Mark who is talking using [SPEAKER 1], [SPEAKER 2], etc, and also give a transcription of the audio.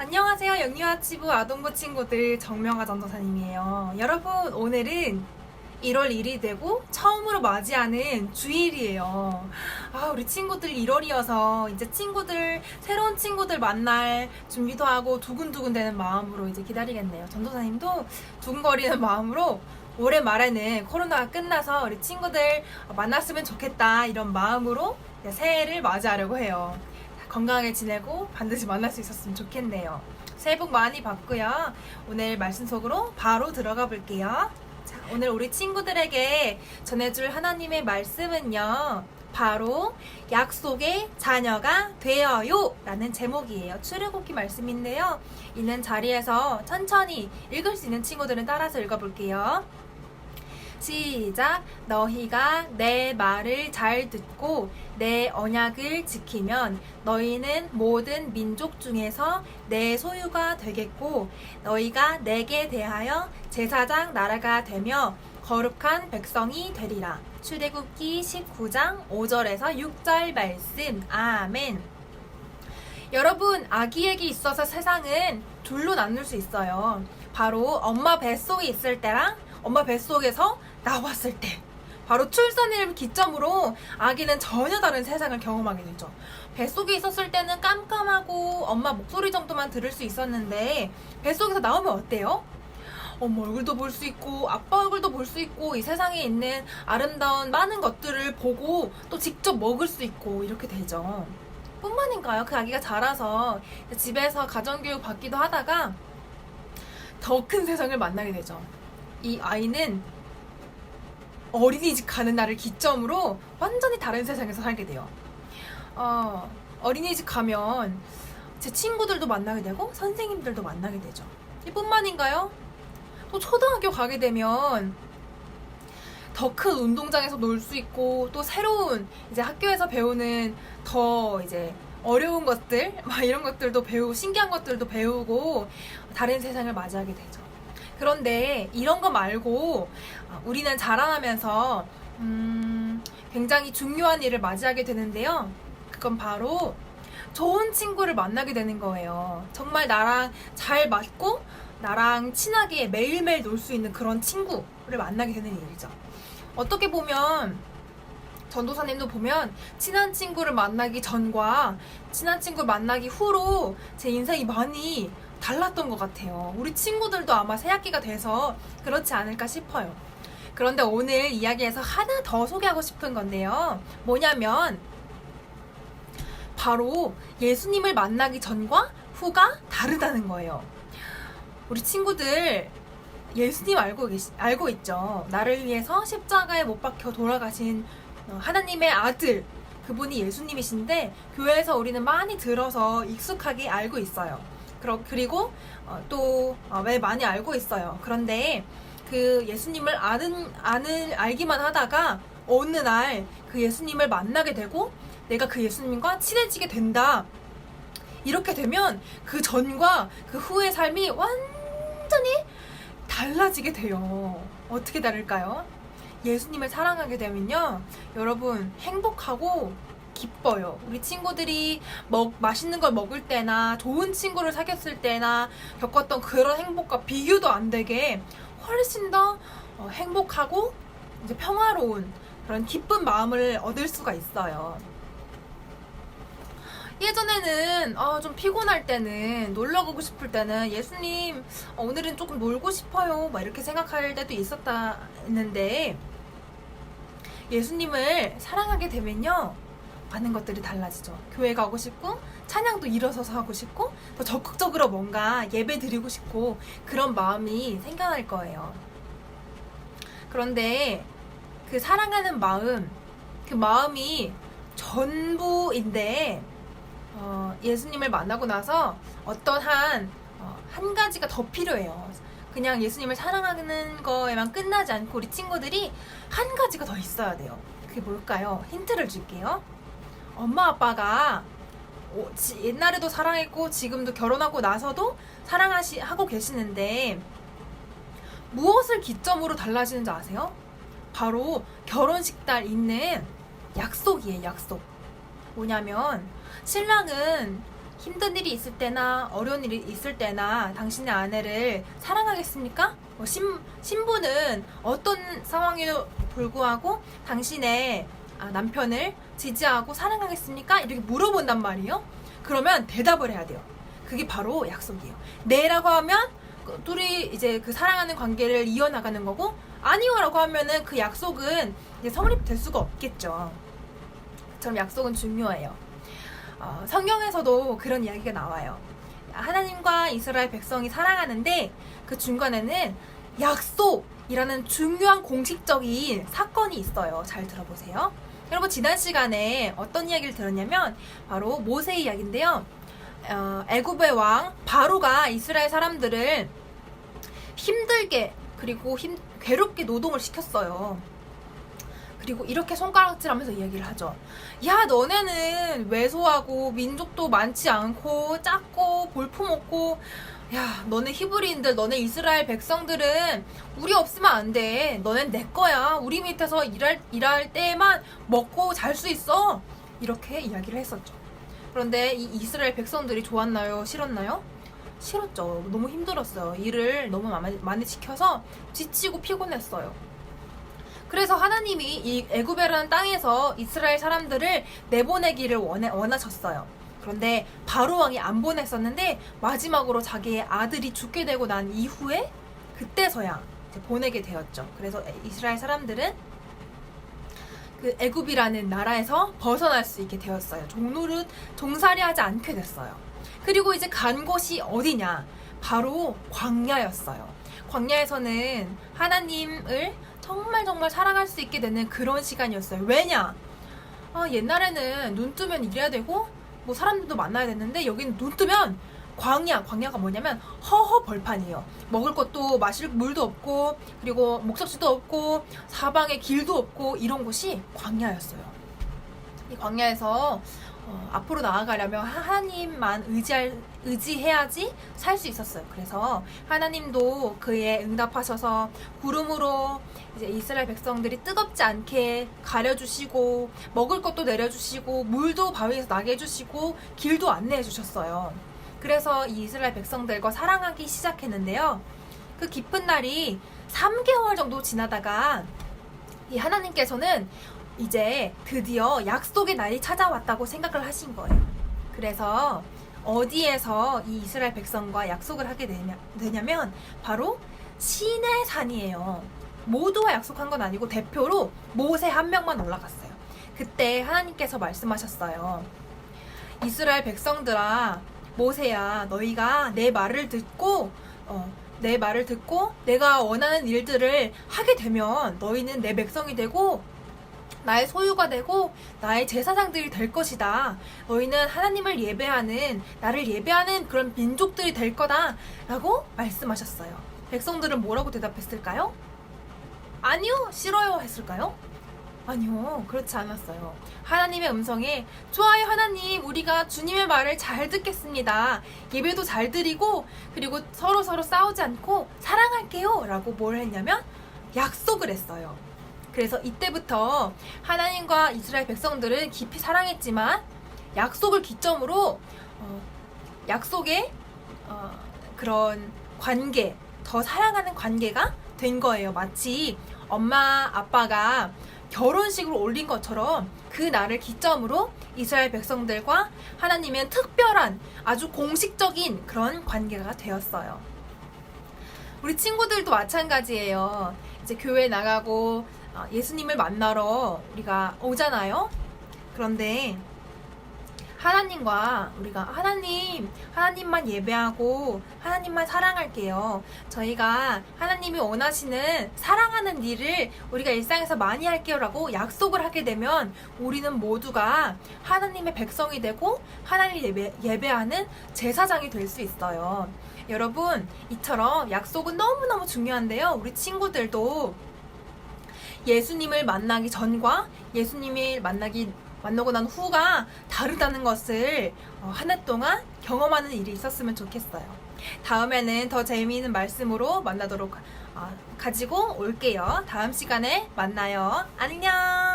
[SPEAKER 1] 안녕하세요. 영유아치부 아동부 친구들 정명아 전도사님이에요. 여러분, 오늘은 1월 1일이 되고 처음으로 맞이하는 주일이에요. 우리 친구들 1월이어서 이제 새로운 친구들 만날 준비도 하고 두근두근 되는 마음으로 이제 기다리겠네요. 전도사님도 두근거리는 마음으로 올해 말에는 코로나가 끝나서 우리 친구들 만났으면 좋겠다 이런 마음으로 새해를 맞이하려고 해요. 건강하게 지내고 반드시 만날 수 있었으면 좋겠네요. 새해 복 많이 받고요. 오늘 말씀 속으로 바로 들어가 볼게요. 자, 오늘 우리 친구들에게 전해줄 하나님의 말씀은요. 바로 약속의 자녀가 되어요 라는 제목이에요. 출애굽기 말씀인데요. 있는 자리에서 천천히 읽을 수 있는 친구들은 따라서 읽어볼게요. 시작. 너희가 내 말을 잘 듣고 내 언약을 지키면 너희는 모든 민족 중에서 내 소유가 되겠고 너희가 내게 대하여 제사장 나라가 되며 거룩한 백성이 되리라. 출애굽기 19장 5절에서 6절 말씀. 아멘. 여러분, 아기에게 있어서 세상은 둘로 나눌 수 있어요. 바로 엄마 뱃속에 있을 때랑 엄마 뱃속에서 나왔을 때, 바로 출산을 기점으로 아기는 전혀 다른 세상을 경험하게 되죠. 뱃속에 있었을 때는 깜깜하고 엄마 목소리 정도만 들을 수 있었는데 뱃속에서 나오면 어때요? 엄마 얼굴도 볼 수 있고 아빠 얼굴도 볼 수 있고 이 세상에 있는 아름다운 많은 것들을 보고 또 직접 먹을 수 있고 이렇게 되죠. 뿐만인가요? 그 아기가 자라서 집에서 가정교육 받기도 하다가 더 큰 세상을 만나게 되죠. 이 아이는 어린이집 가는 날을 기점으로 완전히 다른 세상에서 살게 돼요. 어린이집 가면 제 친구들도 만나게 되고 선생님들도 만나게 되죠. 이뿐만인가요? 또 초등학교 가게 되면 더 큰 운동장에서 놀 수 있고 또 새로운 이제 학교에서 배우는 더 이제 어려운 것들 막 이런 것들도 배우고 신기한 것들도 배우고 다른 세상을 맞이하게 되죠. 그런데 이런 거 말고 우리는 자라나면서 굉장히 중요한 일을 맞이하게 되는데요. 그건 바로 좋은 친구를 만나게 되는 거예요. 정말 나랑 잘 맞고 나랑 친하게 매일매일 놀 수 있는 그런 친구를 만나게 되는 일이죠. 어떻게 보면 전도사님도 보면 친한 친구를 만나기 전과 친한 친구를 만나기 후로 제 인생이 많이 달랐던 것 같아요. 우리 친구들도 아마 새학기가 돼서 그렇지 않을까 싶어요. 그런데 오늘 이야기에서 하나 더 소개하고 싶은 건데요. 뭐냐면 바로 예수님을 만나기 전과 후가 다르다는 거예요. 우리 친구들 예수님 알고 있죠. 나를 위해서 십자가에 못 박혀 돌아가신 하나님의 아들, 그분이 예수님이신데 교회에서 우리는 많이 들어서 익숙하게 알고 있어요. 그리고 또 왜 많이 알고 있어요. 그런데 그 예수님을 알기만 하다가 어느 날 그 예수님을 만나게 되고 내가 그 예수님과 친해지게 된다. 이렇게 되면 그 전과 그 후의 삶이 완전히 달라지게 돼요. 어떻게 다를까요? 예수님을 사랑하게 되면요, 여러분 행복하고 기뻐요. 우리 친구들이 맛있는 걸 먹을 때나 좋은 친구를 사귀었을 때나 겪었던 그런 행복과 비교도 안 되게 훨씬 더 행복하고 이제 평화로운 그런 기쁜 마음을 얻을 수가 있어요. 예전에는 좀 피곤할 때는 놀러 가고 싶을 때는 예수님 오늘은 조금 놀고 싶어요 막 이렇게 생각할 때도 있었다는데 예수님을 사랑하게 되면요 많은 것들이 달라지죠. 교회 가고 싶고 찬양도 일어서서 하고 싶고 더 적극적으로 뭔가 예배 드리고 싶고 그런 마음이 생겨날 거예요. 그런데 그 사랑하는 마음, 그 마음이 전부인데 예수님을 만나고 나서 어떠한 한 가지가 더 필요해요. 그냥 예수님을 사랑하는 거에만 끝나지 않고 우리 친구들이 한 가지가 더 있어야 돼요. 그게 뭘까요? 힌트를 줄게요. 엄마 아빠가 옛날에도 사랑했고 지금도 결혼하고 나서도 사랑하고 계시는데 무엇을 기점으로 달라지는지 아세요? 바로 결혼식 날 있는 약속이에요. 약속. 뭐냐면 신랑은 힘든 일이 있을 때나 어려운 일이 있을 때나 당신의 아내를 사랑하겠습니까? 신부는 어떤 상황에도 불구하고 당신의 남편을 지지하고 사랑하겠습니까? 이렇게 물어본단 말이에요. 그러면 대답을 해야 돼요. 그게 바로 약속이에요. 네라고 하면 둘이 이제 그 사랑하는 관계를 이어나가는 거고, 아니요라고 하면은 그 약속은 이제 성립될 수가 없겠죠. 그럼 약속은 중요해요. 성경에서도 그런 이야기가 나와요. 하나님과 이스라엘 백성이 사랑하는데 그 중간에는 약속이라는 중요한 공식적인 사건이 있어요. 잘 들어보세요. 여러분, 지난 시간에 어떤 이야기를 들었냐면 바로 모세 이야기인데요. 애굽의 왕 바로가 이스라엘 사람들을 힘들게 그리고 괴롭게 노동을 시켰어요. 그리고 이렇게 손가락질하면서 이야기를 하죠. 야, 너네는 왜소하고 민족도 많지 않고 작고 볼품없고, 야, 너네 히브리인들, 너네 이스라엘 백성들은 우리 없으면 안 돼. 너넨 내 거야. 우리 밑에서 일할 때만 먹고 잘 수 있어. 이렇게 이야기를 했었죠. 그런데 이 이스라엘 백성들이 좋았나요? 싫었나요? 싫었죠. 너무 힘들었어요. 일을 너무 많이 시켜서 지치고 피곤했어요. 그래서 하나님이 이 애굽이라는 땅에서 이스라엘 사람들을 내보내기를 원하셨어요. 그런데 바로 왕이 안 보냈었는데 마지막으로 자기의 아들이 죽게 되고 난 이후에 그때서야 이제 보내게 되었죠. 그래서 이스라엘 사람들은 그 애굽이라는 나라에서 벗어날 수 있게 되었어요. 종살이하지 않게 됐어요. 그리고 이제 간 곳이 어디냐? 바로 광야였어요. 광야에서는 하나님을 정말 사랑할 수 있게 되는 그런 시간이었어요. 왜냐? 옛날에는 눈 뜨면 일해야 되고 뭐 사람들도 만나야 됐는데 여기는 눈 뜨면 광야가 뭐냐면 허허 벌판이에요. 먹을 것도 마실 물도 없고 그리고 목적지도 없고 사방에 길도 없고 이런 곳이 광야였어요. 이 광야에서 앞으로 나아가려면 하나님만 의지해야지 살 수 있었어요. 그래서 하나님도 그에 응답하셔서 구름으로 이제 이스라엘 백성들이 뜨겁지 않게 가려주시고 먹을 것도 내려주시고 물도 바위에서 나게 해주시고 길도 안내해 주셨어요. 그래서 이 이스라엘 백성들과 사랑하기 시작했는데요. 그 깊은 날이 3개월 정도 지나다가 이 하나님께서는 이제 드디어 약속의 날이 찾아왔다고 생각을 하신 거예요. 그래서 어디에서 이 이스라엘 백성과 약속을 하게 되냐면 바로 시내 산이에요. 모두와 약속한 건 아니고 대표로 모세 한 명만 올라갔어요. 그때 하나님께서 말씀하셨어요. 이스라엘 백성들아, 모세야, 너희가 내 말을 듣고 내가 원하는 일들을 하게 되면 너희는 내 백성이 되고 나의 소유가 되고 나의 제사장들이 될 것이다. 너희는 하나님을 예배하는, 나를 예배하는 그런 민족들이 될 거다 라고 말씀하셨어요. 백성들은 뭐라고 대답했을까요? 아니요, 싫어요 했을까요? 아니요, 그렇지 않았어요. 하나님의 음성에 좋아요 하나님, 우리가 주님의 말을 잘 듣겠습니다. 예배도 잘 드리고 그리고 서로 싸우지 않고 사랑할게요 라고 뭘 했냐면 약속을 했어요. 그래서 이때부터 하나님과 이스라엘 백성들은 깊이 사랑했지만 약속을 기점으로 약속의 그런 관계, 더 사랑하는 관계가 된 거예요. 마치 엄마 아빠가 결혼식을 올린 것처럼 그 날을 기점으로 이스라엘 백성들과 하나님은 특별한 아주 공식적인 그런 관계가 되었어요. 우리 친구들도 마찬가지예요. 이제 교회 나가고 예수님을 만나러 우리가 오잖아요. 그런데 하나님과 우리가 하나님만 예배하고 하나님만 사랑할게요. 저희가 하나님이 원하시는 사랑하는 일을 우리가 일상에서 많이 할게요 라고 약속을 하게 되면 우리는 모두가 하나님의 백성이 되고 하나님을 예배하는 제사장이 될 수 있어요. 여러분, 이처럼 약속은 너무너무 중요한데요. 우리 친구들도 예수님을 만나기 전과 예수님을 만나고 난 후가 다르다는 것을 한 해 동안 경험하는 일이 있었으면 좋겠어요. 다음에는 더 재미있는 말씀으로 가지고 올게요. 다음 시간에 만나요. 안녕.